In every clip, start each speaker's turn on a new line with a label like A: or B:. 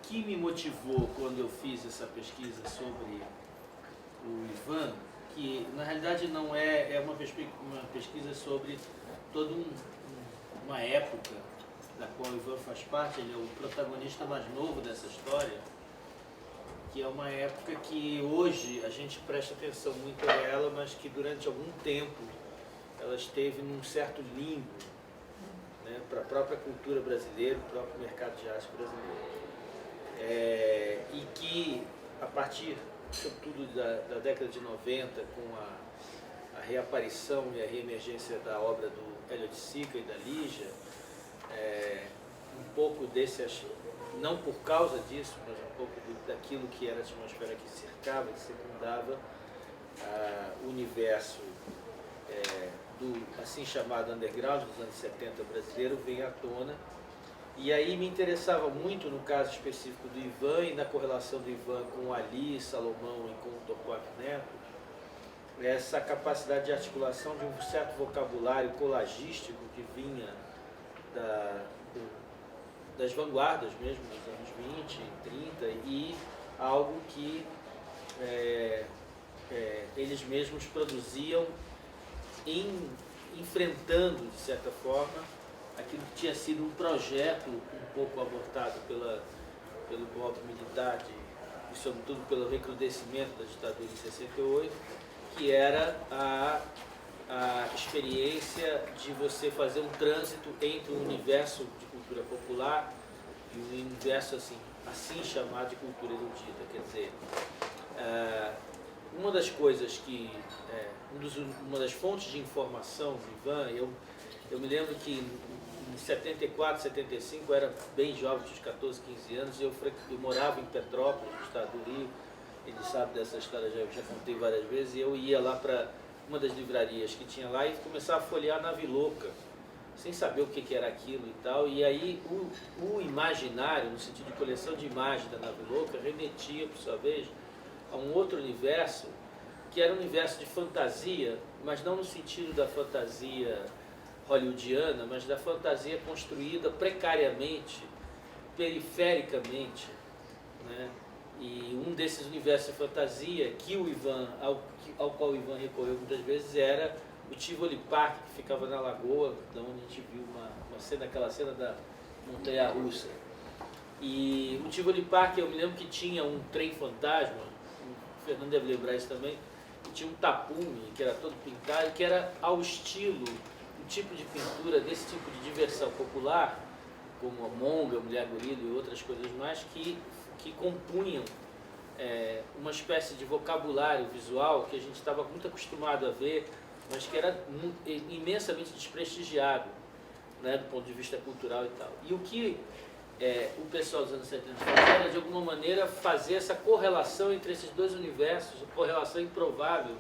A: que me motivou quando eu fiz essa pesquisa sobre o Ivan, que na realidade não é uma pesquisa sobre toda uma época da qual o Ivan faz parte, ele é o protagonista mais novo dessa história, que é uma época que hoje a gente presta atenção muito a ela, mas que durante algum tempo ela esteve num certo limbo, né, para a própria cultura brasileira, para o próprio mercado de arte brasileiro. E que, a partir, sobretudo, da década de 90, com a reaparição e a reemergência da obra do Hélio de Sica e da Lígia, um pouco não por causa disso, mas um pouco daquilo que era a atmosfera que cercava, que secundava o universo do assim chamado underground dos anos 70 brasileiro, vem à tona. E aí me interessava muito, no caso específico do Ivan e na correlação do Ivan com o Ali, Salomão e com o Torquato Neto, essa capacidade de articulação de um certo vocabulário colagístico que vinha das vanguardas mesmo, dos anos 20, 30, e algo que eles mesmos produziam enfrentando, de certa forma, aquilo que tinha sido um projeto um pouco abortado pelo golpe militar e, sobretudo, pelo recrudescimento da ditadura em 68, que era a experiência de você fazer um trânsito entre o universo de cultura popular e o universo assim chamado de cultura erudita. Quer dizer, uma das coisas que, uma das fontes de informação do Ivan, eu me lembro que em 74, 75, eu era bem jovem, tinha uns 14, 15 anos, e eu morava em Petrópolis, no estado do Rio. Ele sabe dessa história, já contei várias vezes, e eu ia lá para uma das livrarias que tinha lá e começava a folhear Naviloca, sem saber o que era aquilo e tal. E aí o imaginário, no sentido de coleção de imagens da Naviloca, remetia, por sua vez, a um outro universo, que era um universo de fantasia, mas não no sentido da fantasia hollywoodiana, mas da fantasia construída precariamente, perifericamente, né? E um desses universos de fantasia que o Ivan, ao qual o Ivan recorreu muitas vezes, era o Tivoli Park, que ficava na Lagoa, de onde a gente viu uma cena, aquela cena da montanha-russa. E o Tivoli Park, eu me lembro que tinha um trem fantasma, o Fernando deve lembrar isso também, que tinha um tapume, que era todo pintado, que era ao estilo, um tipo de pintura desse tipo de diversão popular, como a monga, mulher gorila e outras coisas mais, que compunham uma espécie de vocabulário visual que a gente estava muito acostumado a ver, mas que era imensamente desprestigiado, né, do ponto de vista cultural e tal. E o que o pessoal dos anos 70 fazia era, de alguma maneira, fazer essa correlação entre esses dois universos, uma correlação improvável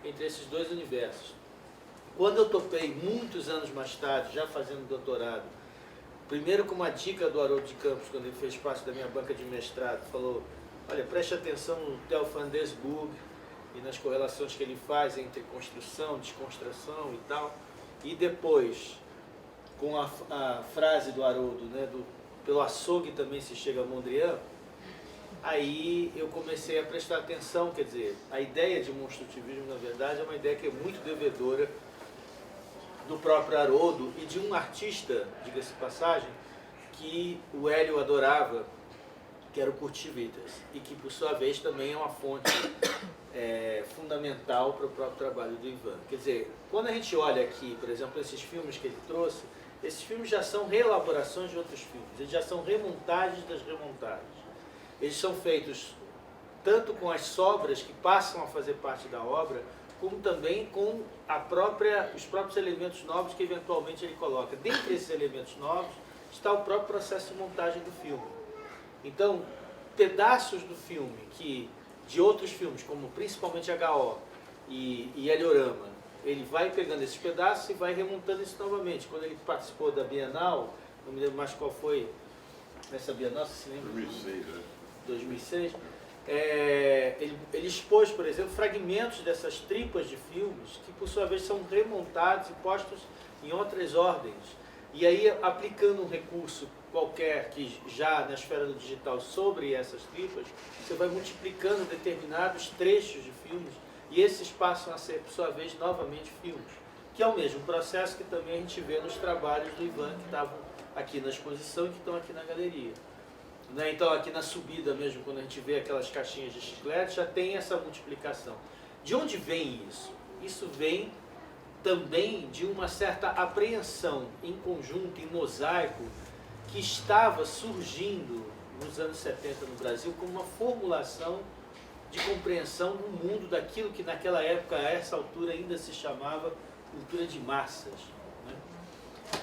A: entre esses dois universos. Quando eu topei, muitos anos mais tarde, já fazendo doutorado, primeiro com uma dica do Haroldo de Campos, quando ele fez parte da minha banca de mestrado, falou: olha, preste atenção no Theo van Desburg e nas correlações que ele faz entre construção, desconstrução e tal. E depois, com a frase do Haroldo, né, pelo açougue também se chega a Mondrian, aí eu comecei a prestar atenção. Quer dizer, a ideia de monstrutivismo, na verdade, é uma ideia que é muito devedora do próprio Haroldo e de um artista, diga-se de passagem, que o Hélio adorava, que era o Kurt Withers, e que, por sua vez, também é uma fonte fundamental para o próprio trabalho do Ivan. Quer dizer, quando a gente olha aqui, por exemplo, esses filmes que ele trouxe, esses filmes já são reelaborações de outros filmes, eles já são remontagens das remontagens. Eles são feitos tanto com as sobras que passam a fazer parte da obra, como também com os próprios elementos novos que eventualmente ele coloca. Dentre esses elementos novos está o próprio processo de montagem do filme. Então, pedaços do filme de outros filmes, como principalmente H.O. e Heliorama, ele vai pegando esses pedaços e vai remontando isso novamente. Quando ele participou da Bienal, não me lembro mais qual foi essa Bienal, você se lembra?
B: 2006, né?
A: 2006. Ele expôs, por exemplo, fragmentos dessas tripas de filmes que, por sua vez, são remontados e postos em outras ordens E aí, aplicando um recurso qualquer que já na esfera do digital sobre essas tripas, você vai multiplicando determinados trechos de filmes e esses passam a ser, por sua vez, novamente filmes. Que é o mesmo processo que também a gente vê nos trabalhos do Ivan, que estavam aqui na exposição e que estão aqui na galeria. Né? Então, aqui na subida mesmo, quando a gente vê aquelas caixinhas de chiclete, já tem essa multiplicação. De onde vem isso? Isso vem também de uma certa apreensão em conjunto, em mosaico, que estava surgindo nos anos 70 no Brasil como uma formulação de compreensão do mundo, daquilo que naquela época, a essa altura, ainda se chamava cultura de massas. Né?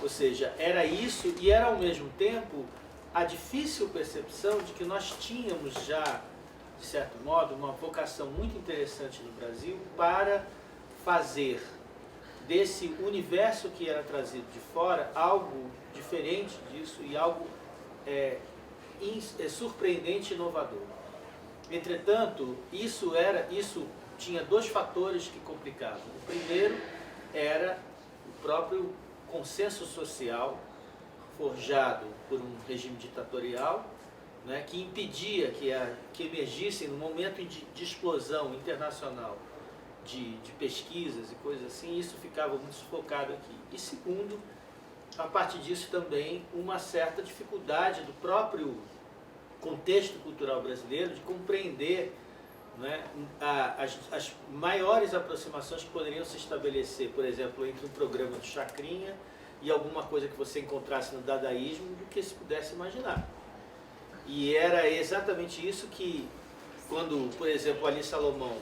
A: Ou seja, era isso e era ao mesmo tempo a difícil percepção de que nós tínhamos já, de certo modo, uma vocação muito interessante no Brasil para fazer desse universo que era trazido de fora algo diferente disso e algo surpreendente e inovador. Entretanto, isso tinha dois fatores que complicavam. O primeiro era o próprio consenso social forjado por um regime ditatorial, né, que impedia que emergissem no momento de explosão internacional de pesquisas e coisas assim, isso ficava muito sufocado aqui. E segundo, a partir disso também uma certa dificuldade do próprio contexto cultural brasileiro de compreender, né, as maiores aproximações que poderiam se estabelecer, por exemplo, entre um programa do Chacrinha e alguma coisa que você encontrasse no dadaísmo do que se pudesse imaginar. E era exatamente isso que, quando, por exemplo, Ali Salomão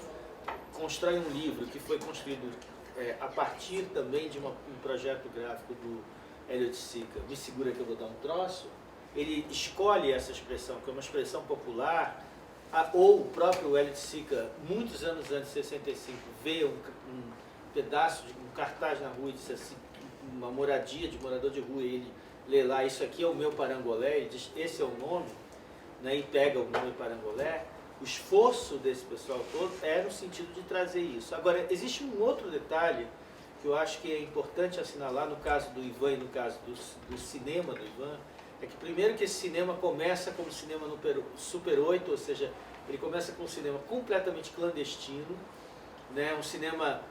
A: constrói um livro que foi construído a partir também de um projeto gráfico do Elliot Sica, Me Segura Que Eu Vou Dar um Troço, ele escolhe essa expressão, que é uma expressão popular, ou o próprio Elliot Sica, muitos anos antes de 65, vê um pedaço de um cartaz na rua e disse assim, uma moradia de morador de rua, e ele lê lá, isso aqui é o meu parangolé, e diz, esse é o nome, né, e pega o nome parangolé. O esforço desse pessoal todo era no sentido de trazer isso. Agora, existe um outro detalhe que eu acho que é importante assinalar no caso do Ivan e no caso do cinema do Ivan, é que primeiro que esse cinema começa como cinema no Super 8, ou seja, ele começa com um cinema completamente clandestino, né, um cinema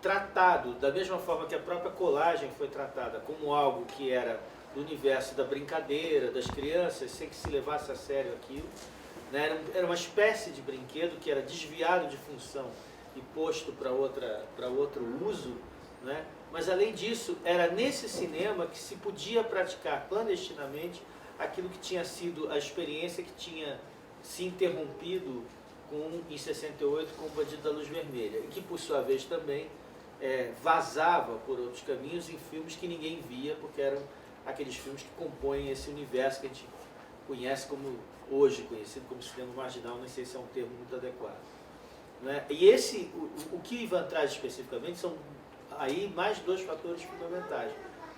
A: tratado da mesma forma que a própria colagem foi tratada, como algo que era do universo da brincadeira, das crianças, sem que se levasse a sério aquilo. Né? Era uma espécie de brinquedo que era desviado de função e posto para outro uso, né? Mas além disso, era nesse cinema que se podia praticar clandestinamente aquilo que tinha sido a experiência que tinha se interrompido em 68 com o Bandido da Luz Vermelha, e que por sua vez também vazava por outros caminhos em filmes que ninguém via, porque eram aqueles filmes que compõem esse universo que a gente conhece como, hoje conhecido como cinema marginal, não sei se é um termo muito adequado. Né? E o que o Ivan traz especificamente são aí mais dois fatores fundamentais.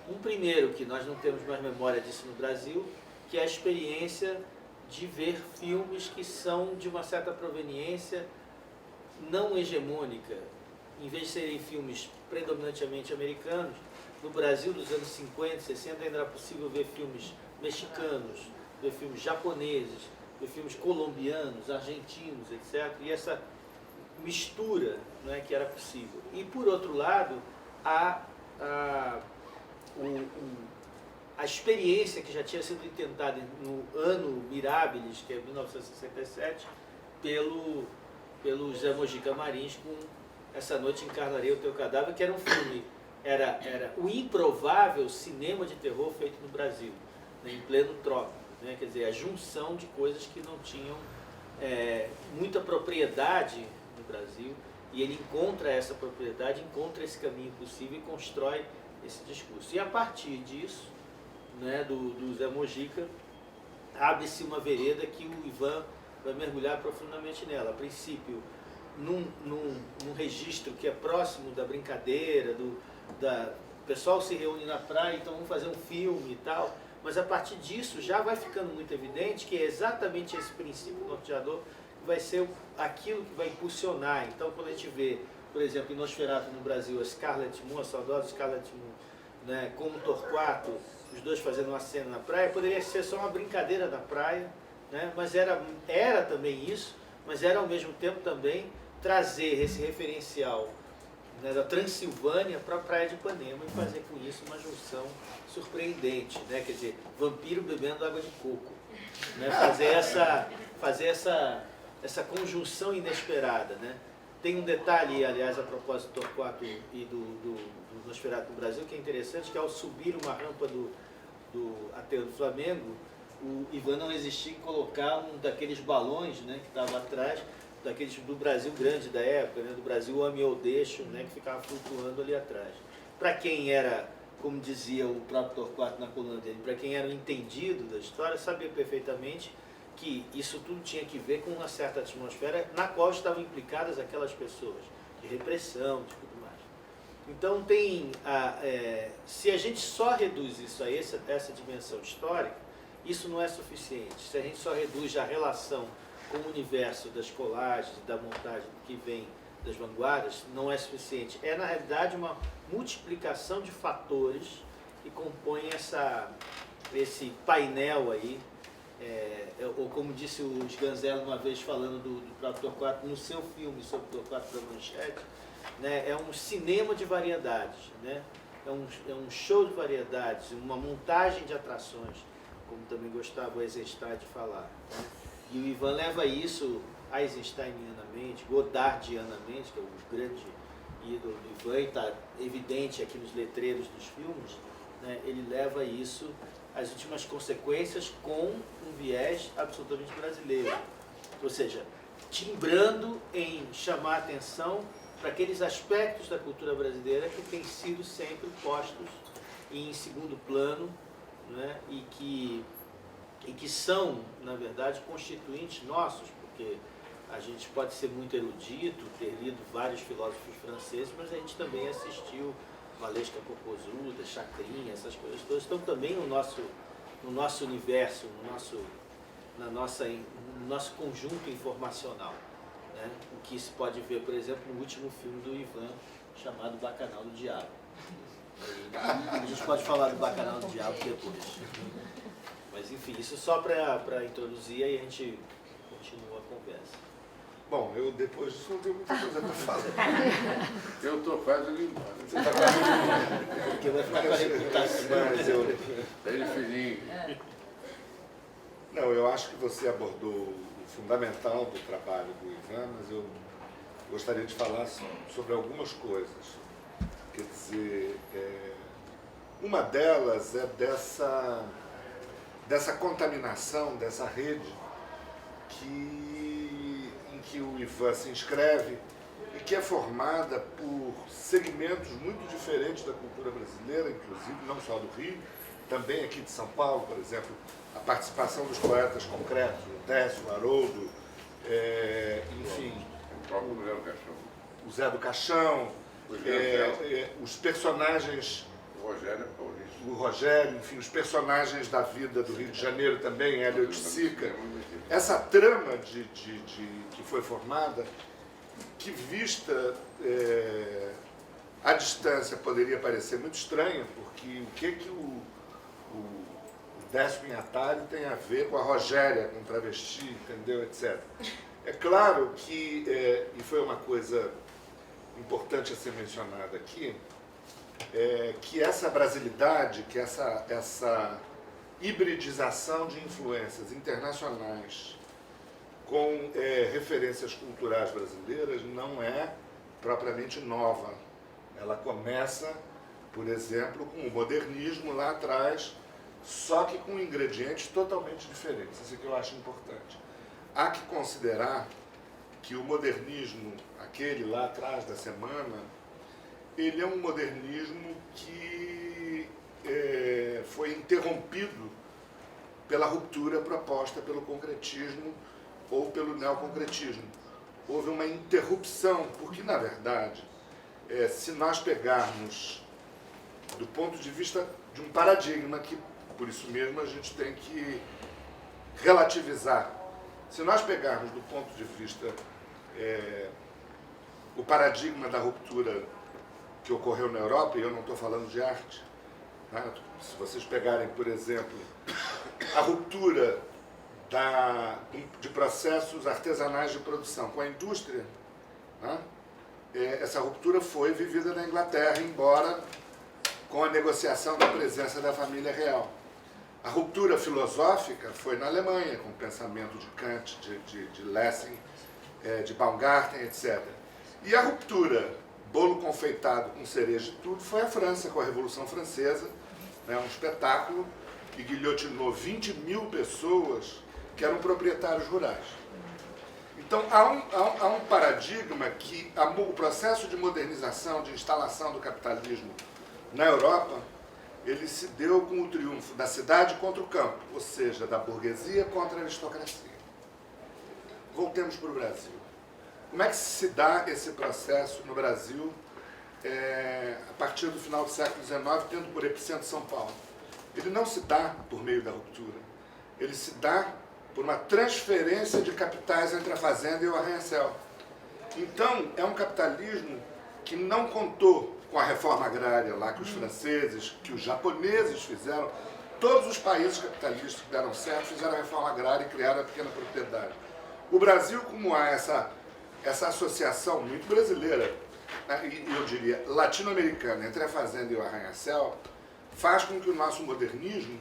A: Um primeiro, que nós não temos mais memória disso no Brasil, que é a experiência de ver filmes que são de uma certa proveniência não hegemônica. Em vez de serem filmes predominantemente americanos, no Brasil dos anos 50, 60 ainda era possível ver filmes mexicanos, ver filmes japoneses, ver filmes colombianos, argentinos, etc. E essa mistura, né, que era possível. E por outro lado, a experiência que já tinha sido intentada no ano Mirabilis, que é 1967, pelo Zé Mojica Marins, com Essa Noite Encarnarei o Teu Cadáver, que era um filme, era o improvável cinema de terror feito no Brasil, né, em pleno trópico, né, quer dizer, a junção de coisas que não tinham muita propriedade no Brasil, e ele encontra essa propriedade, encontra esse caminho possível e constrói esse discurso. E a partir disso, né, do Zé Mojica, abre-se uma vereda que o Ivan vai mergulhar profundamente nela. A princípio, num registro que é próximo da brincadeira, o pessoal se reúne na praia, então vamos fazer um filme e tal, mas a partir disso já vai ficando muito evidente que é exatamente esse princípio norteador que vai ser aquilo que vai impulsionar. Então, quando a gente vê, por exemplo, em Nosferatu no Brasil, a Scarlett Moon, a saudosa Scarlett Moon, né, como Torquato, os dois fazendo uma cena na praia, poderia ser só uma brincadeira na praia, né? Mas era também isso, mas era ao mesmo tempo também trazer esse referencial, né, da Transilvânia para a praia de Ipanema e fazer com isso uma junção surpreendente, né? Quer dizer, vampiro bebendo água de coco, né? Fazer essa conjunção inesperada, né? Tem um detalhe, aliás, a propósito do Torquato e do Nosferatu do Brasil, que é interessante, que ao subir uma rampa do Aterro do Flamengo, o Ivan não resistiu em colocar um daqueles balões, né, que estava atrás, daqueles do Brasil grande da época, né, do Brasil Ame ou Deixo, né, que ficava flutuando ali atrás. Para quem era, como dizia o próprio Torquato na coluna dele, para quem era o entendido da história, sabia perfeitamente que isso tudo tinha que ver com uma certa atmosfera na qual estavam implicadas aquelas pessoas, de repressão, de tudo mais. Então se a gente só reduz isso a essa dimensão histórica, isso não é suficiente. Se a gente só reduz a relação com o universo das colagens, da montagem que vem das vanguardas, não é suficiente. É, na realidade, uma multiplicação de fatores que compõem esse painel aí, ou como disse o Sganzello uma vez falando do próprio Torquato, no seu filme sobre o Torquato da Manchete, né, é um cinema de variedades, né? É um show de variedades, uma montagem de atrações, como também gostava o Eisenstein de falar. Né? E o Ivan leva isso eisensteinianamente, godardianamente, que é o grande ídolo do Ivan, e está evidente aqui nos letreiros dos filmes, né? Ele leva isso às últimas consequências com um viés absolutamente brasileiro. Ou seja, timbrando em chamar a atenção para aqueles aspectos da cultura brasileira que têm sido sempre postos em segundo plano, né? e que são, na verdade, constituintes nossos, porque a gente pode ser muito erudito, ter lido vários filósofos franceses, mas a gente também assistiu Valesca Popozuda, Chacrinha, essas coisas todas estão também no nosso universo, no nosso conjunto informacional. Né? O que se pode ver, por exemplo, no último filme do Ivan, chamado Bacanal do Diabo. A gente pode falar do Bacanal do Diabo depois. Mas enfim, isso só para introduzir, aí a gente continua a conversa.
B: Bom, eu depois disso não tenho muita coisa para falar.
C: Eu estou quase indo embora.
B: Você está quase embora.
A: Porque vai ficar com a reputação.
B: Mas eu...
C: Bem fininho.
B: Não, eu acho que você abordou o fundamental do trabalho do Ivan, mas eu gostaria de falar sobre algumas coisas. Quer dizer, uma delas é dessa contaminação, dessa rede em que o Ivan se inscreve e que é formada por segmentos muito diferentes da cultura brasileira, inclusive não só do Rio, também aqui de São Paulo, por exemplo, a participação dos poetas concretos, o Décio, o Haroldo, enfim,
C: O próprio Zé do Caixão.
B: o Zé do Caixão, os personagens,
C: O Rogério é paulista.
B: o Rogério, enfim, os personagens da vida do Rio de Janeiro também, Hélio de Sica. Essa trama que foi formada, que vista à distância poderia parecer muito estranha, porque o que o Décio Pinhatari tem a ver com a Rogéria, com travesti, entendeu, etc. É claro que, e foi uma coisa importante a ser mencionada aqui, que essa brasilidade, que essa hibridização de influências internacionais com referências culturais brasileiras não é propriamente nova. Ela começa, por exemplo, com o modernismo lá atrás, só que com ingredientes totalmente diferentes. Isso que eu acho importante. Há que considerar que o modernismo, aquele lá atrás da semana, ele é um modernismo que foi interrompido pela ruptura proposta pelo concretismo ou pelo neoconcretismo. Houve uma interrupção, porque, na verdade, se nós pegarmos do ponto de vista de um paradigma, que por isso mesmo a gente tem que relativizar, se nós pegarmos do ponto de vista o paradigma da ruptura que ocorreu na Europa, e eu não estou falando de arte, Né? Se vocês pegarem, por exemplo, a ruptura de processos artesanais de produção com a indústria, né? Essa ruptura foi vivida na Inglaterra, embora com a negociação da presença da família real. A ruptura filosófica foi na Alemanha, com o pensamento de Kant, de Lessing, de Baumgarten, etc. E a ruptura, bolo confeitado com cereja e tudo, foi a França, com a Revolução Francesa, né, um espetáculo que guilhotinou 20 mil pessoas que eram proprietários rurais. Então, há um paradigma que o processo de modernização, de instalação do capitalismo na Europa, ele se deu com o triunfo da cidade contra o campo, ou seja, da burguesia contra a aristocracia. Voltemos para o Brasil. Como é que se dá esse processo no Brasil a partir do final do século XIX, tendo por epicentro São Paulo? Ele não se dá por meio da ruptura. Ele se dá por uma transferência de capitais entre a fazenda e o arranha-céu. Então, é um capitalismo que não contou com a reforma agrária lá que os franceses, que os japoneses fizeram. Todos os países capitalistas que deram certo fizeram a reforma agrária e criaram a pequena propriedade. O Brasil, como há essa associação muito brasileira, né, e eu diria latino-americana, entre a fazenda e o arranha-céu, faz com que o nosso modernismo,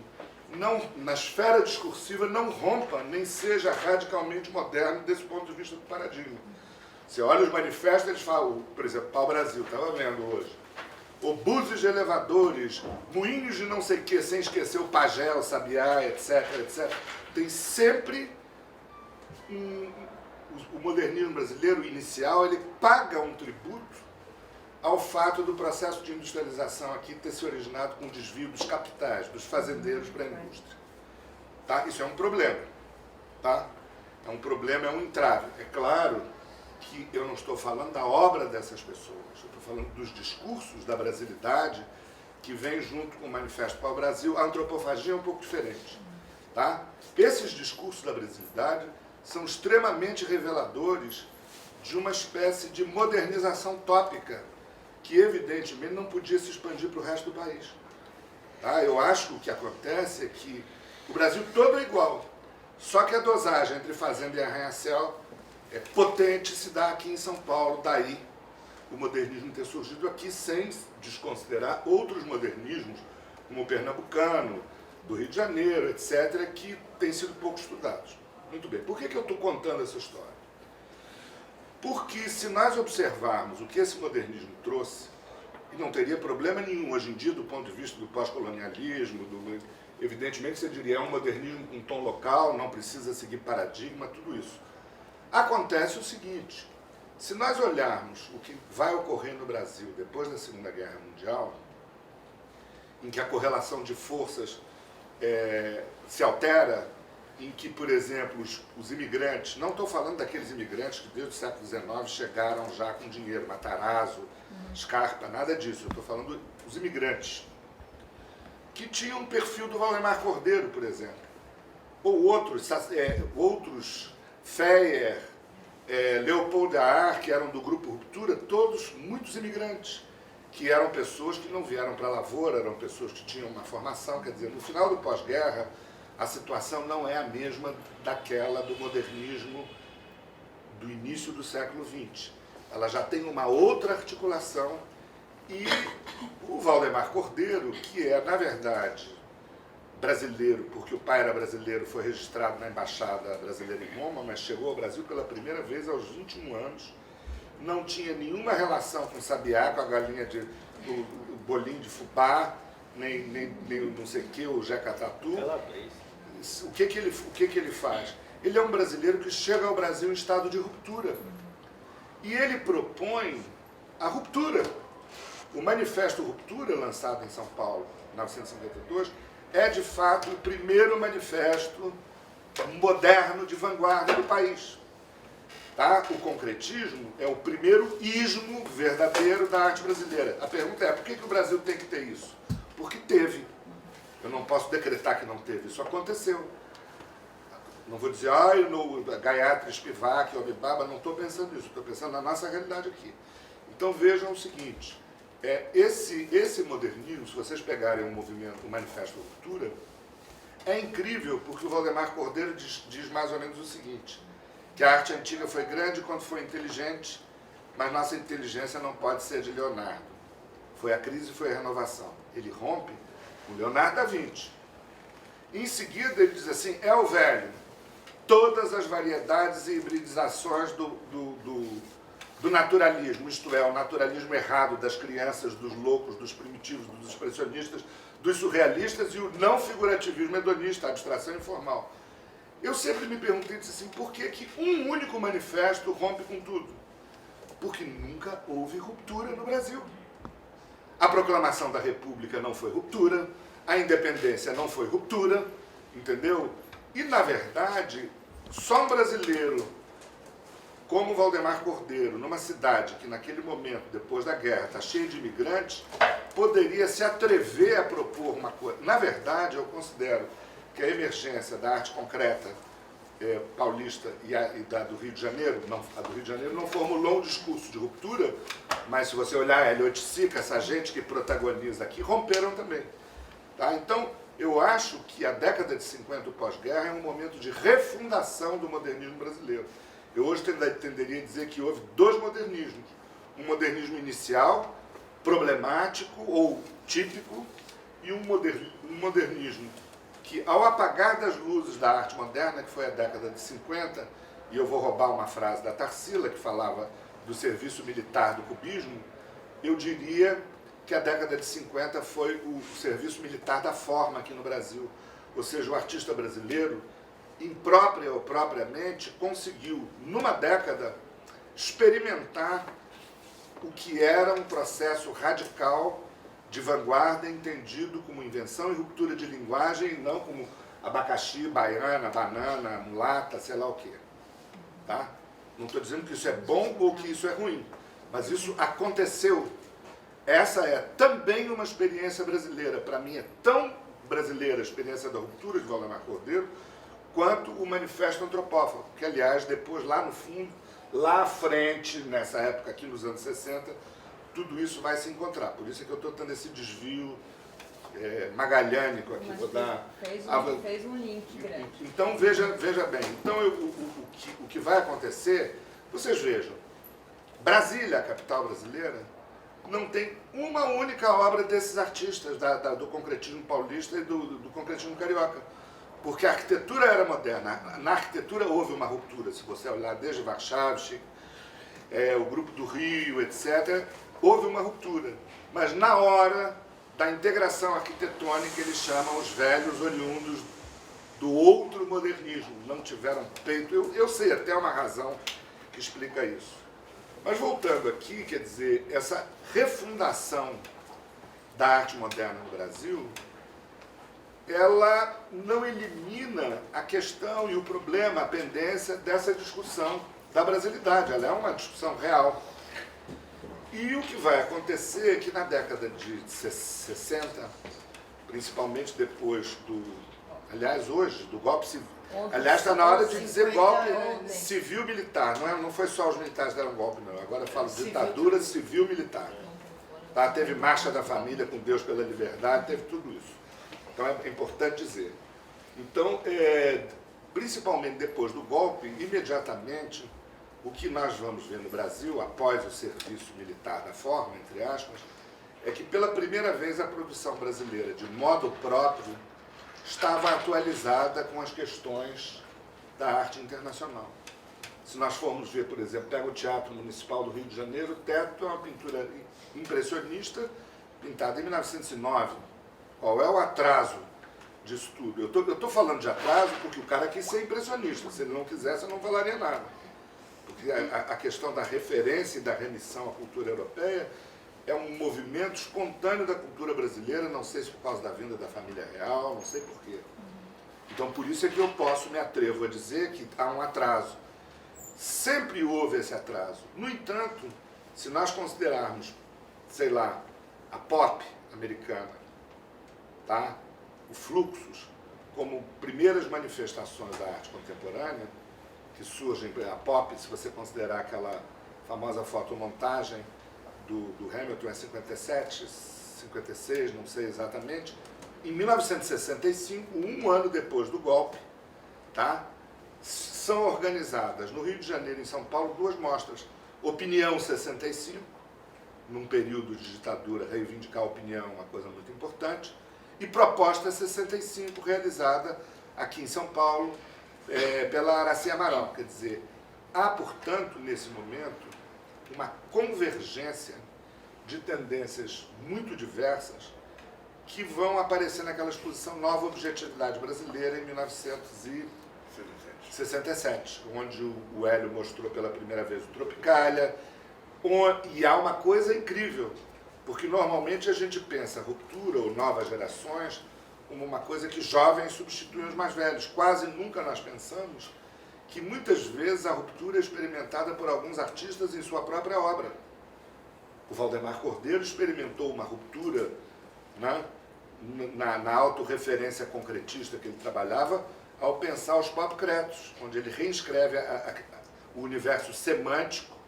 B: na esfera discursiva, não rompa, nem seja radicalmente moderno desse ponto de vista do paradigma. Você olha os manifestos, eles falam, por exemplo, pau-brasil, estava vendo hoje, obuses de elevadores, moinhos de não sei o que, sem esquecer o pajé, o sabiá, etc, etc. Tem sempre o modernismo brasileiro inicial, ele paga um tributo ao fato do processo de industrialização aqui ter se originado com o desvio dos capitais, dos fazendeiros para a indústria. Tá? Isso é um problema. Tá? É um problema, é um entrave. É claro que eu não estou falando da obra dessas pessoas, eu estou falando dos discursos da brasilidade que vem junto com o Manifesto para o Brasil. A antropofagia é um pouco diferente. Tá? Esses discursos da brasilidade são extremamente reveladores de uma espécie de modernização tópica que, evidentemente, não podia se expandir para o resto do país. Tá? Eu acho que o que acontece é que o Brasil todo é igual, só que a dosagem entre fazenda e arranha-céu é potente, se dá aqui em São Paulo, daí o modernismo ter surgido aqui, sem desconsiderar outros modernismos, como o pernambucano, do Rio de Janeiro, etc., que têm sido pouco estudados. Muito bem, por que eu estou contando essa história? Porque se nós observarmos o que esse modernismo trouxe, e não teria problema nenhum hoje em dia do ponto de vista do pós-colonialismo, evidentemente você diria, é um modernismo com tom local, não precisa seguir paradigma, tudo isso. Acontece o seguinte, se nós olharmos o que vai ocorrer no Brasil depois da Segunda Guerra Mundial, em que a correlação de forças se altera, em que, por exemplo, os imigrantes, não estou falando daqueles imigrantes que desde o século XIX chegaram já com dinheiro, Matarazzo, Scarpa, nada disso, eu estou falando dos imigrantes, que tinham um perfil do Valdemar Cordeiro, por exemplo, ou outros Feyer, Leopold Aar, que eram do Grupo Ruptura, todos muitos imigrantes, que eram pessoas que não vieram para a lavoura, eram pessoas que tinham uma formação, quer dizer, no final do pós-guerra, a situação não é a mesma daquela do modernismo do início do século XX. Ela já tem uma outra articulação e o Valdemar Cordeiro, que é, na verdade, brasileiro, porque o pai era brasileiro, foi registrado na Embaixada Brasileira em Roma, mas chegou ao Brasil pela primeira vez aos 21 anos, não tinha nenhuma relação com o sabiá, com a galinha o bolinho de fubá, nem não sei o que, o jacatatu. O que ele faz? Ele é um brasileiro que chega ao Brasil em estado de ruptura. E ele propõe a ruptura. O Manifesto Ruptura, lançado em São Paulo, em 1952, é, de fato, o primeiro manifesto moderno de vanguarda do país. Tá? O concretismo é o primeiro ismo verdadeiro da arte brasileira. A pergunta é, por que o Brasil tem que ter isso? Porque teve. Eu não posso decretar que não teve, isso aconteceu. Não vou dizer, Gayatri Spivak, Obibaba, não estou pensando nisso, estou pensando na nossa realidade aqui. Então vejam o seguinte, esse modernismo, se vocês pegarem o movimento, o Manifesto da Ruptura, é incrível porque o Valdemar Cordeiro diz mais ou menos o seguinte, que a arte antiga foi grande quando foi inteligente, mas nossa inteligência não pode ser de Leonardo. Foi a crise, foi a renovação. Ele rompe com Leonardo da Vinci. Em seguida ele diz assim, é o velho, todas as variedades e hibridizações do naturalismo, isto é, o naturalismo errado das crianças, dos loucos, dos primitivos, dos expressionistas, dos surrealistas e o não figurativismo hedonista, a abstração informal. Eu sempre me perguntei assim, por que um único manifesto rompe com tudo? Porque nunca houve ruptura no Brasil. A proclamação da República não foi ruptura, a independência não foi ruptura, entendeu? E, na verdade, só um brasileiro como Valdemar Cordeiro, numa cidade que naquele momento, depois da guerra, está cheia de imigrantes, poderia se atrever a propor uma coisa. Na verdade, eu considero que a emergência da arte concreta paulista e da do Rio de Janeiro, a do Rio de Janeiro não formulou um discurso de ruptura, mas se você olhar Hélio Oiticica, essa gente que protagoniza aqui, romperam também. Tá? Então, eu acho que a década de 50 pós-guerra é um momento de refundação do modernismo brasileiro. Eu hoje tenderia a dizer que houve dois modernismos. Um modernismo inicial, problemático ou típico, e um modernismo que, ao apagar das luzes da arte moderna, que foi a década de 50, e eu vou roubar uma frase da Tarsila, que falava do serviço militar do cubismo, eu diria que a década de 50 foi o serviço militar da forma aqui no Brasil. Ou seja, o artista brasileiro, imprópria ou propriamente, conseguiu, numa década, experimentar o que era um processo radical de vanguarda, entendido como invenção e ruptura de linguagem, e não como abacaxi, baiana, banana, mulata, sei lá o quê. Tá? Não estou dizendo que isso é bom ou que isso é ruim, mas isso aconteceu. Essa é também uma experiência brasileira. Para mim é tão brasileira a experiência da ruptura de Valdemar Cordeiro, quanto o Manifesto Antropófago, que, aliás, depois, lá no fundo, lá à frente, nessa época aqui nos anos 60, tudo isso vai se encontrar. Por isso é que eu estou tendo esse desvio magalhânico aqui. Vou dar...
D: fez um link grande.
B: Então, veja bem. Então, o que vai acontecer, vocês vejam, Brasília, a capital brasileira, não tem uma única obra desses artistas, do concretismo paulista e do concretismo carioca. Porque a arquitetura era moderna. Na arquitetura houve uma ruptura. Se você olhar desde Warszawski, o Grupo do Rio, etc., houve uma ruptura. Mas na hora da integração arquitetônica, eles chamam os velhos oriundos do outro modernismo. Não tiveram peito. Eu sei até uma razão que explica isso. Mas voltando aqui, quer dizer, essa refundação da arte moderna no Brasil, ela não elimina a questão e o problema, a pendência dessa discussão da brasilidade. Ela é uma discussão real. E o que vai acontecer é que na década de 60, principalmente depois aliás, hoje, do golpe civil. Aliás, está na hora de dizer golpe civil-militar. Não foi só os militares que deram golpe, não. Agora eu falo ditadura civil-militar. Tá? Teve Marcha da Família com Deus pela Liberdade, teve tudo isso. Então é importante dizer. Então, principalmente depois do golpe, imediatamente, o que nós vamos ver no Brasil, após o serviço militar da forma, entre aspas, é que pela primeira vez a produção brasileira, de modo próprio, estava atualizada com as questões da arte internacional. Se nós formos ver, por exemplo, pega o Teatro Municipal do Rio de Janeiro, o teto é uma pintura impressionista, pintada em 1909. Qual é o atraso disso tudo? Eu estou falando de atraso porque o cara quis ser impressionista. Se ele não quisesse, eu não falaria nada. Porque a questão da referência e da remissão à cultura europeia é um movimento espontâneo da cultura brasileira, não sei se por causa da vinda da família real, não sei porquê. Então, por isso é que eu me atrevo a dizer que há um atraso. Sempre houve esse atraso. No entanto, se nós considerarmos, sei lá, a pop americana, tá? O Fluxus, como primeiras manifestações da arte contemporânea, que surgem, a pop, se você considerar aquela famosa fotomontagem do Hamilton é 57, 56, não sei exatamente. Em 1965, um ano depois do golpe, tá? São organizadas no Rio de Janeiro e em São Paulo 2 mostras. Opinião 65, num período de ditadura, reivindicar a opinião é uma coisa muito importante. E Proposta 65, realizada aqui em São Paulo pela Araci Amaral. Quer dizer, há, portanto, nesse momento, uma convergência de tendências muito diversas que vão aparecer naquela exposição Nova Objetividade Brasileira em 1967, onde o Hélio mostrou pela primeira vez o Tropicália. E há uma coisa incrível, porque normalmente a gente pensa ruptura ou novas gerações como uma coisa que jovens substituem os mais velhos. Quase nunca nós pensamos que muitas vezes a ruptura é experimentada por alguns artistas em sua própria obra. O Valdemar Cordeiro experimentou uma ruptura, né, na autorreferência concretista que ele trabalhava ao pensar os pop-cretos, onde ele reescreve o universo semântico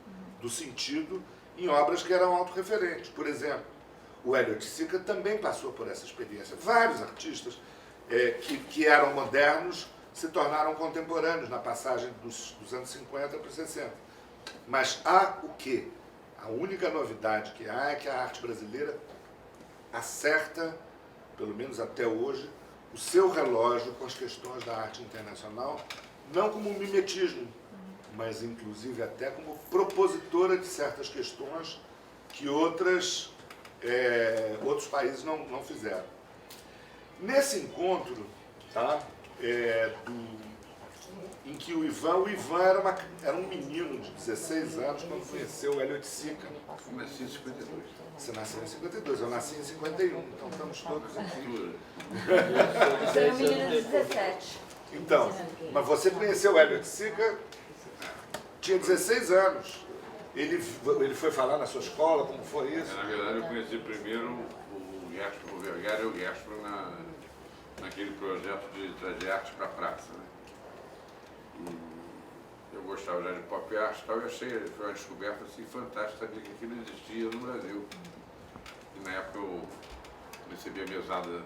B: do sentido em obras que eram autorreferentes. Por exemplo, o Hélio Oiticica também passou por essa experiência. Vários artistas que eram modernos se tornaram contemporâneos na passagem dos anos 50 para os 60. Mas há o quê? A única novidade que há é que a arte brasileira acerta, pelo menos até hoje, o seu relógio com as questões da arte internacional, não como um mimetismo, mas inclusive até como propositora de certas questões que outros países não fizeram. Nesse encontro, tá, em que o Ivan era um menino de 16 anos quando conheceu o Hélio Oiticica.
C: Eu nasci em 52.
B: Você nasceu em 52, eu nasci em 51, então estamos todos aqui.
D: Você era um menino de 17.
B: Então, mas você conheceu o Hélio Oiticica, tinha 16 anos. Ele foi falar na sua escola, como foi isso?
C: Na verdade, eu conheci primeiro o Gershon, o Vergara e o Gershon naquele projeto de trazer arte para a praça, né? E eu gostava já de pop art e tal, e achei, foi uma descoberta assim, fantástica, sabia que aquilo existia no Brasil. E na época eu recebi a mesada do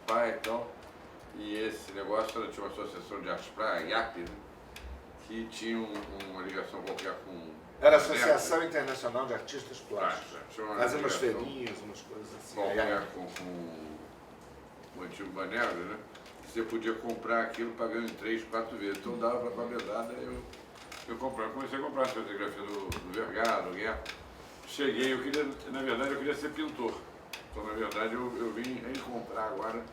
C: pai e tal, e esse negócio tinha uma associação de artes para a IAP, né? Que tinha uma ligação qualquer com...
B: Era a Associação Internacional de Artistas Plásticos. Fazia umas
C: ligação
B: feirinhas, umas coisas assim.
C: qualquer com o antigo Banero, né? Você podia comprar aquilo pagando em 3, 4 vezes. Então dava para a mesada, eu comprava. Comecei a comprar a fotografia do Vergara, do Guerra. Cheguei, na verdade eu queria ser pintor. Então na verdade eu vim comprar agora.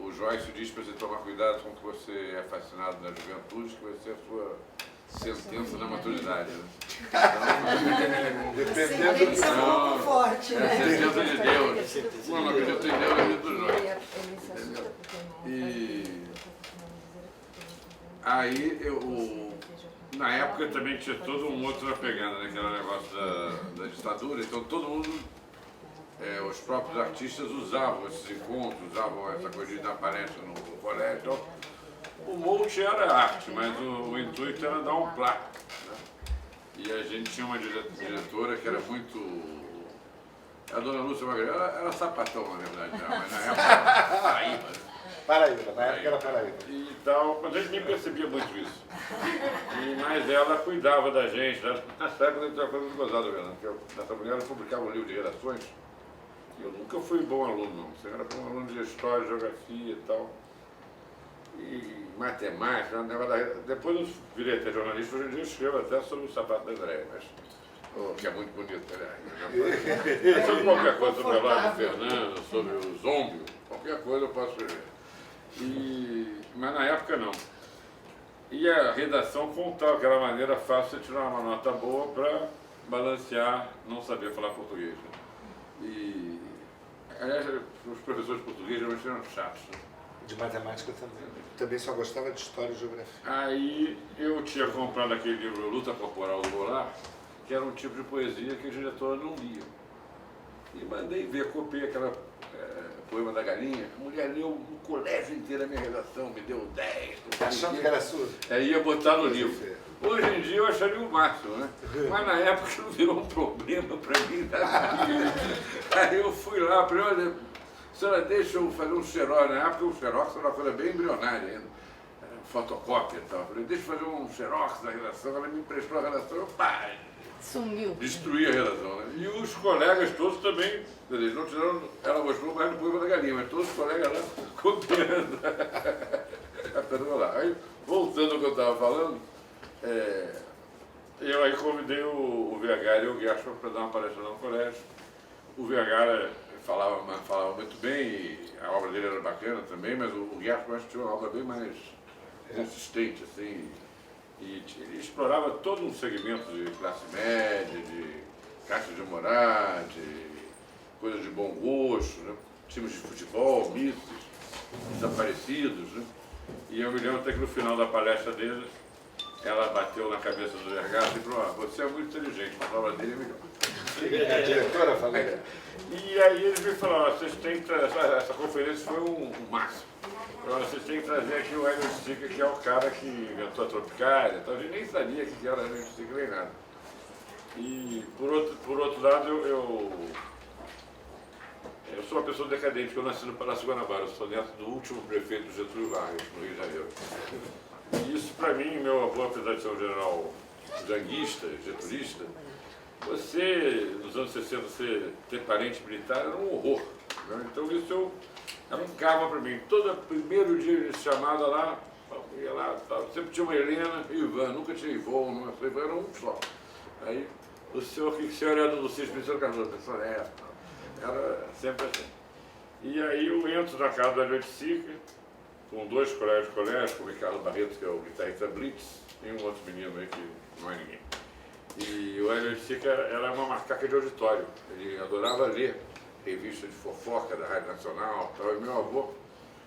C: O Joyce diz para você tomar cuidado com o que você é fascinado na juventude, que vai ser a sua sentença na maturidade. Né? Então,
B: dependendo do
E: um pouco forte, né?
C: sentença de Deus. Não acredito em Deus, eu acredito no Joyce.
D: Ele se assusta porque
C: E aí na época também tinha todo um outro pegada naquele negócio da ditadura, então todo mundo, os próprios artistas usavam esses encontros, usavam essa coisa de dar palestra no colégio. Então, o monte era arte, mas o intuito era dar um placo. Né? E a gente tinha uma diretora que era muito... A dona Lúcia Magalhães, ela era sapatão, na verdade, já, mas na época era Paraíba. Né?
B: Paraíba, na época era Paraíba.
C: Então, a gente nem percebia muito isso. Mas ela cuidava da gente. Nessa época eu tinha uma coisa muito gozada, porque nessa mulher ela publicava um livro de redações. E eu nunca fui bom aluno, não. Eu era bom aluno de história, geografia e tal. E matemática, depois eu virei até jornalista, hoje em dia eu escrevo até sobre o sapato da Andréia, mas que é muito bonito, né? Sobre qualquer coisa, sobre o Eloy Fernando, sobre o Zombio, qualquer coisa eu posso escrever. Mas na época não. E a redação contava que era uma maneira fácil de tirar uma nota boa para balancear não saber falar português. Né? E aliás, os professores portugueses geralmente eram chatos. Né?
B: De matemática também. Também só gostava de história e geografia.
C: Aí eu tinha comprado aquele livro Luta Corporal do Goulart, que era um tipo de poesia que a diretora não lia. E mandei ver, copiei aquela Poema da Galinha, a mulher leu o colégio inteiro a minha redação, me deu 10.
B: Achando que era sua.
C: Ia botar no livro. Hoje em dia eu acharia o máximo, né? Mas na época não virou um problema para mim da vida. Aí eu fui lá, falei, olha, senhora, deixa eu fazer um xerox. Na época o xerox era uma coisa bem embrionária ainda, fotocópia e tal. Eu falei, deixa eu fazer um xerox da redação. Ela me emprestou a redação, eu
D: Sumiu.
C: destruí a redação, né? E os colegas todos também, quer dizer, não tiraram, ela gostou mais do Poema da Galinha, mas todos os colegas lá copiando. Lá. Aí, voltando ao que eu estava falando, eu aí convidei o Vergara e o Gershman para dar uma palestra no colégio. O Vergara falava muito bem, e a obra dele era bacana também, mas o Gershman acho que tinha uma obra bem mais consistente, assim, e ele explorava todo um segmento de classe média, de caixa de morar, de coisas de bom gosto, né? Times de futebol, mitos, desaparecidos, né? E eu me lembro até que no final da palestra dele, ela bateu na cabeça do Vergara e falou, você é muito inteligente, mas a obra dele é melhor.
B: A diretora falou.
C: E aí eles me falaram, vocês têm que essa conferência foi um máximo. Vocês têm que trazer aqui o Hélio Stica, que é o cara que inventou a Tropicália, então a gente nem sabia que era Hélio Stica nem nada. E por outro lado, eu sou uma pessoa decadente, porque eu nasci no Palácio Guanabara, eu sou neto do último prefeito Getúlio Vargas, no Rio de Janeiro. E isso para mim, meu avô, apesar de ser um general janguista, getulista, você, nos anos 60, você ter parente militar era um horror. Né? Então isso era um karma para mim. Todo primeiro dia de chamada lá, eu ia lá, sempre tinha uma Helena e o Ivan, nunca tinha Ivon, não sei, era um só. Aí, o senhor era do Cícero Ministro Cardoso, o senhor era sempre assim. E aí eu entro na casa da Hélio Stica, com dois colegas de colégio, com o Ricardo Barreto, que é o guitarrista Blitz, e um outro menino aí que não é ninguém. E o Hélio Stica era uma macaca de auditório, ele adorava ler revista de fofoca da Rádio Nacional, tal. E meu avô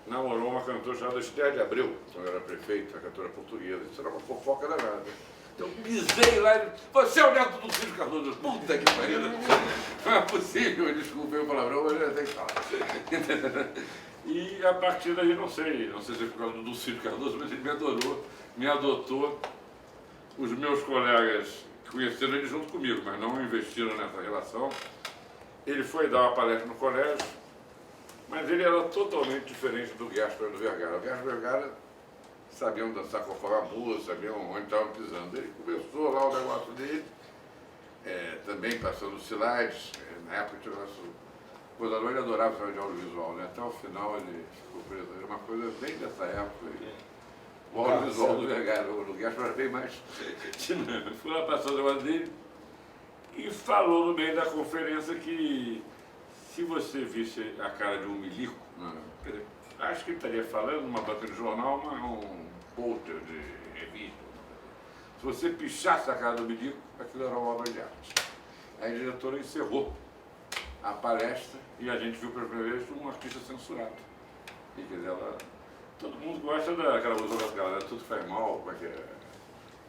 C: namorou uma cantora chamada Esther de Abreu, quando era prefeito, a cantora portuguesa. Isso era uma fofoca danada. Então eu pisei lá e você é o neto do Cícero Cardoso. Puta que pariu. Não é possível, desculpem o palavrão, mas eu tenho que falar. E a partir daí, não sei se é por causa do Cícero Cardoso, mas ele me adotou. Os meus colegas conheceram ele junto comigo, mas não investiram nessa relação. Ele foi dar uma palestra no colégio, mas ele era totalmente diferente do Gershman e do Vergara. O Gershman e o Vergara sabiam dançar conforme a música, sabiam onde estavam pisando. Ele começou lá o negócio dele, também passando slides. Na época tinha o nosso coordenador, ele adorava fazer de audiovisual, né? Até o final ele ficou preso. Era uma coisa bem dessa época. O audiovisual do Vergara, o Gershman era bem mais dinâmico. Fui lá passar o negócio dele e falou no meio da conferência que se você visse a cara de um milico, acho que ele estaria falando numa banca de jornal, um pôster de revista. Se você pichasse a cara do milico, aquilo era uma obra de arte. Aí a diretora encerrou a palestra e a gente viu pela primeira vez um artista censurado. E quer dizer, todo mundo gosta daquela música da galera, tudo faz mal, como é que é?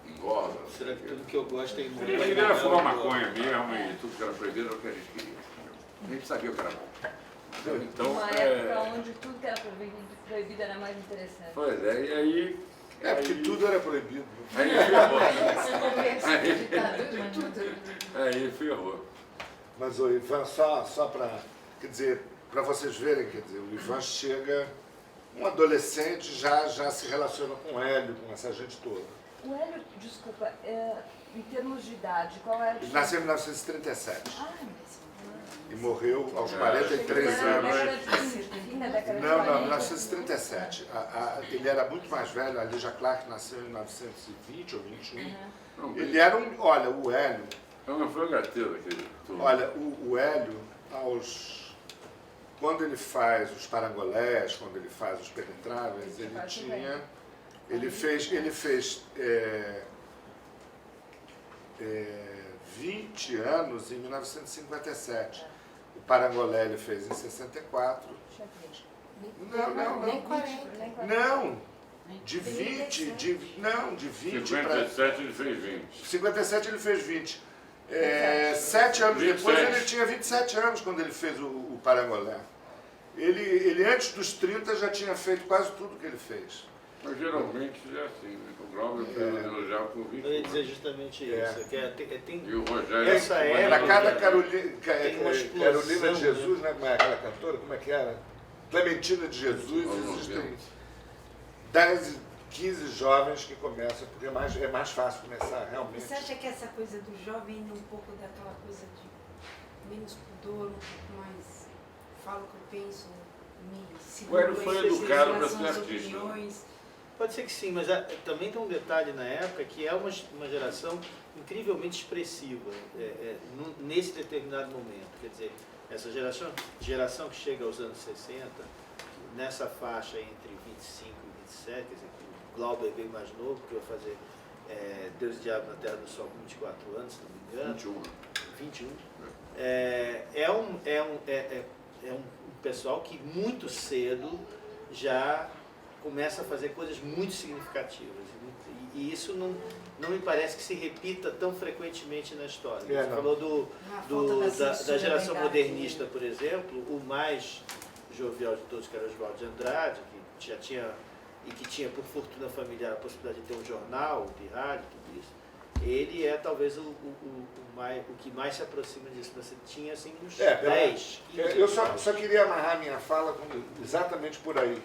C: Engorda.
A: Será que tudo que eu gosto é
C: Ele queria fumar maconha mesmo e tudo que era proibido era o que a gente queria. A gente sabia o que era bom. Então,
D: uma época onde tudo que era proibido era mais interessante.
C: Pois é, e aí...
B: Porque tudo era proibido.
C: Aí ferrou. Aí ferrou.
B: Mas o Ivan, só para, quer dizer, para vocês verem, quer dizer, o Ivan chega, um adolescente já se relaciona com o Hélio, com essa gente toda.
D: O Hélio, desculpa, em termos de idade, qual era?
B: Ele nasceu em 1937
D: mesmo.
B: e morreu aos 43 anos. Não, 1937. Ele era muito mais velho, a Lígia Clark nasceu em 1920 ou 21. Ele era olha, o Hélio...
C: Não foi o gateiro aquele...
B: Olha, o Hélio, quando ele faz os parangolés, quando ele faz os penetráveis, ele fez 20 anos em 1957. O parangolé ele fez em 64.
D: Nem 40.
B: Não, de 20 para...
C: 57 ele fez 20.
B: 57 ele fez 20. 7 anos
C: 27.
B: depois ele tinha 27 anos quando ele fez o parangolé. Ele antes dos 30 já tinha feito quase tudo que ele fez.
C: Mas geralmente é assim, né? O Glauber fez elogiar por 20
A: Eu ia dizer
C: anos.
A: justamente isso. Que tem,
C: E o Rogério...
A: Essa
C: é
A: era
B: Para cada Carolina
A: explosão,
B: de Jesus, né? Como é aquela cantora? Como é que era? Clementina de Jesus, existem 10, 15 jovens que começam, porque é mais fácil começar realmente.
E: Você acha que essa coisa do jovem é um pouco daquela coisa de menos pudor, um pouco mais falo o que eu penso, me seguro
C: Ele foi educado para ser
E: as
C: artista.
E: opiniões?
A: Pode ser que sim, mas também tem um detalhe na época que é uma geração incrivelmente expressiva nesse determinado momento. Quer dizer, essa geração que chega aos anos 60, nessa faixa entre 25 e 27, quer dizer, o Glauber é bem mais novo, que vai fazer Deus e Diabo na Terra do Sol com 24 anos, se não me engano. 21. É um pessoal que muito cedo já começa a fazer coisas muito significativas. E isso não me parece que se repita tão frequentemente na história. Você falou da geração modernista, por exemplo, o mais jovial de todos, que era Oswald de Andrade, que já tinha, e que tinha por fortuna familiar a possibilidade de ter um jornal, de rádio, tudo isso. Ele é talvez o que mais se aproxima disso. Você tinha assim uns 10, 15
B: Eu só queria amarrar minha fala exatamente por aí.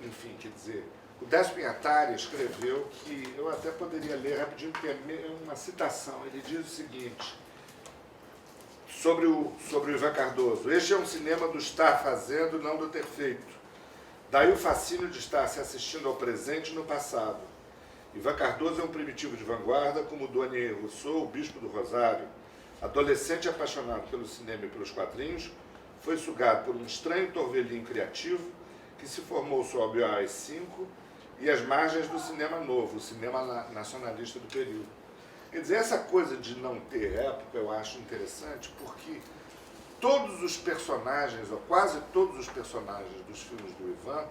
B: Enfim, quer dizer, o Décio Pinhatari escreveu que, eu até poderia ler rapidinho, porque é uma citação. Ele diz o seguinte, sobre o Ivan Cardoso: este é um cinema do estar fazendo, não do ter feito. Daí o fascínio de estar se assistindo ao presente e no passado. Ivan Cardoso é um primitivo de vanguarda, como Doni Rousseau, o bispo do Rosário. Adolescente apaixonado pelo cinema e pelos quadrinhos, foi sugado por um estranho torvelinho criativo que se formou sob o AI-5 e as margens do cinema novo, o cinema nacionalista do período. Quer dizer, essa coisa de não ter época eu acho interessante, porque todos os personagens, ou quase todos os personagens dos filmes do Ivan,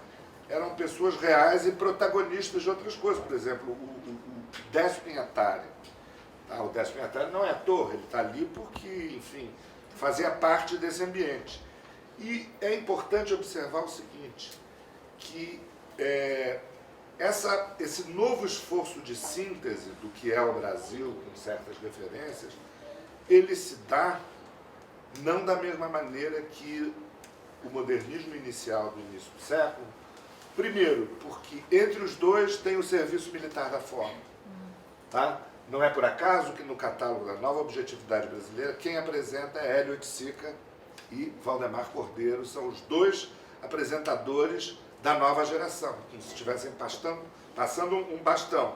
B: eram pessoas reais e protagonistas de outras coisas. Por exemplo, o Décio Pinhatari. O Décio Pinhatari não é ator, ele está ali porque, enfim, fazia parte desse ambiente. E é importante observar o seguinte, que esse novo esforço de síntese do que é o Brasil, com certas referências, ele se dá não da mesma maneira que o modernismo inicial do início do século. Primeiro, porque entre os dois tem o serviço militar da forma. Tá? Não é por acaso que no catálogo da Nova Objetividade Brasileira, quem apresenta é Hélio Oiticica e Valdemar Cordeiro, são os dois apresentadores da nova geração, como se estivessem passando um bastão.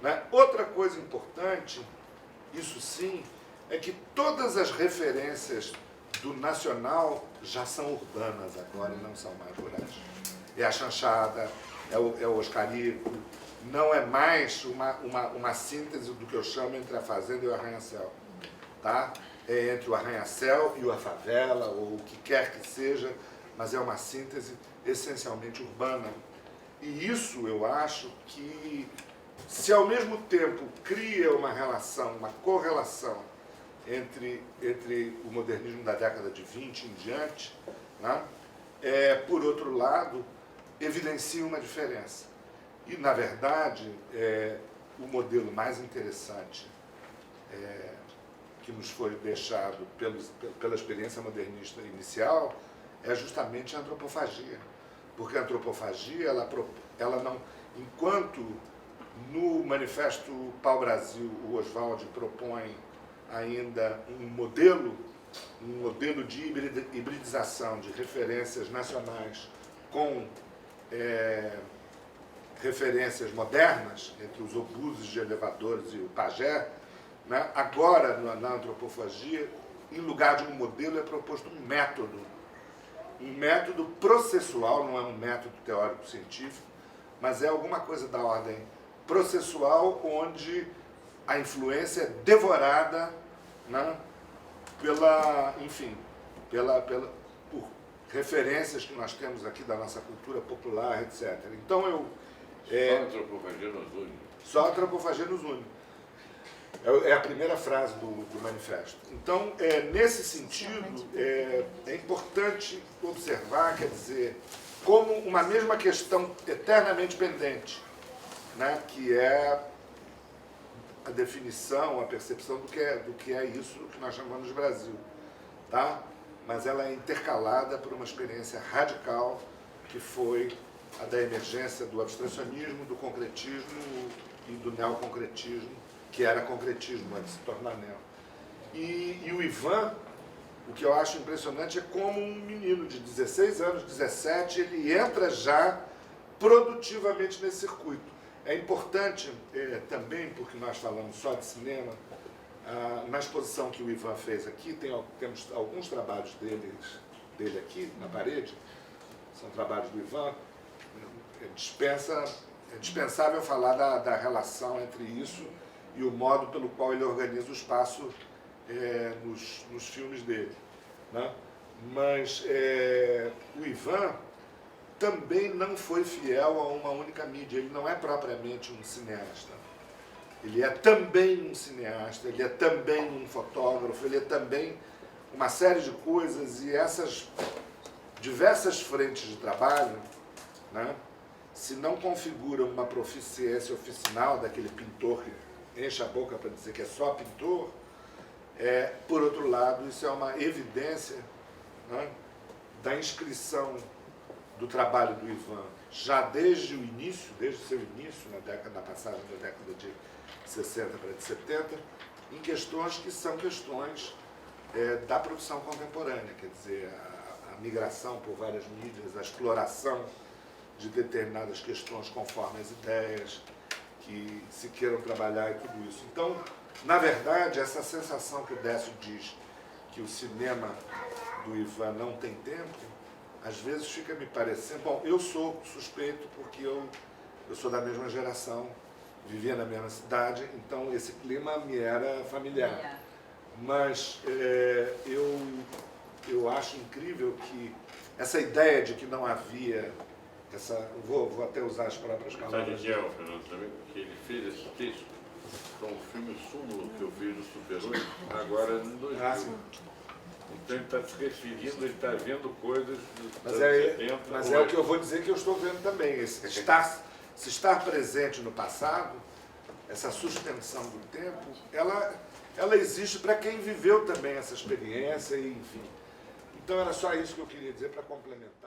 B: Né? Outra coisa importante, isso sim, é que todas as referências do nacional já são urbanas agora e não são mais rurais. É a chanchada, é o Oscarico, não é mais uma síntese do que eu chamo entre a fazenda e o arranha-céu. Tá? É entre o arranha-céu e a favela, ou o que quer que seja, mas é uma síntese essencialmente urbana. E isso eu acho que, se ao mesmo tempo cria uma relação, uma correlação entre o modernismo da década de 20 em diante, né? Por outro lado, evidencia uma diferença. E, na verdade, o modelo mais interessante que nos foi deixado pela experiência modernista inicial é justamente a antropofagia. Porque a antropofagia, ela não... Enquanto no Manifesto Pau-Brasil o Oswald propõe ainda um modelo de hibridização de referências nacionais com referências modernas, entre os obuses de elevadores e o pajé, né? Agora, na antropofagia, em lugar de um modelo, é proposto um método processual, não é um método teórico-científico, mas é alguma coisa da ordem processual, onde a influência é devorada, né? Por referências que nós temos aqui da nossa cultura popular, etc. Então
C: Só a antropofagia nos une.
B: Só a antropofagia nos une. É a primeira frase do manifesto. Então, nesse sentido, é importante observar, quer dizer, como uma mesma questão eternamente pendente, né, que é a definição, a percepção do que é isso que nós chamamos de Brasil. Tá? Mas ela é intercalada por uma experiência radical, que foi a da emergência do abstracionismo, do concretismo e do neoconcretismo, que era concretismo antes de se tornar neo. E o Ivan, o que eu acho impressionante é como um menino de 16 anos, 17, ele entra já produtivamente nesse circuito. É importante também, porque nós falamos só de cinema, na exposição que o Ivan fez aqui, temos alguns trabalhos dele aqui na parede, são trabalhos do Ivan. É dispensável falar da relação entre isso e o modo pelo qual ele organiza o espaço nos filmes dele. Né? Mas o Ivan também não foi fiel a uma única mídia, ele não é propriamente um cineasta. Ele é também um cineasta, ele é também um fotógrafo, ele é também uma série de coisas, e essas diversas frentes de trabalho, né, se não configuram uma proficiência oficinal daquele pintor que enche a boca para dizer que é só pintor, por outro lado, isso é uma evidência, né, da inscrição do trabalho do Ivan, já desde o início, desde o seu início, na passagem da década de 60 para de 70, em questões que são questões da produção contemporânea, quer dizer, a migração por várias mídias, a exploração de determinadas questões conforme as ideias que se queiram trabalhar e tudo isso. Então, na verdade, essa sensação que o Décio diz que o cinema do Ivan não tem tempo, às vezes fica me parecendo... Bom, eu sou suspeito porque eu sou da mesma geração, vivia na mesma cidade, então esse clima me era familiar. Mas eu acho incrível que essa ideia de que não havia... Vou até usar as próprias palavras.
C: Sabe o que é, Fernando, também? Que ele fez esse texto com o filme Súmulo que eu fiz no Super 8, agora em 2000.
B: Ah, sim.
C: Então ele está se referindo, ele está vendo coisas dos
B: Mas
C: anos 70.
B: Mas é o que eu vou dizer que eu estou vendo também. Se estar presente no passado, essa suspensão do tempo, ela existe para quem viveu também essa experiência, e, enfim. Então era só isso que eu queria dizer para complementar.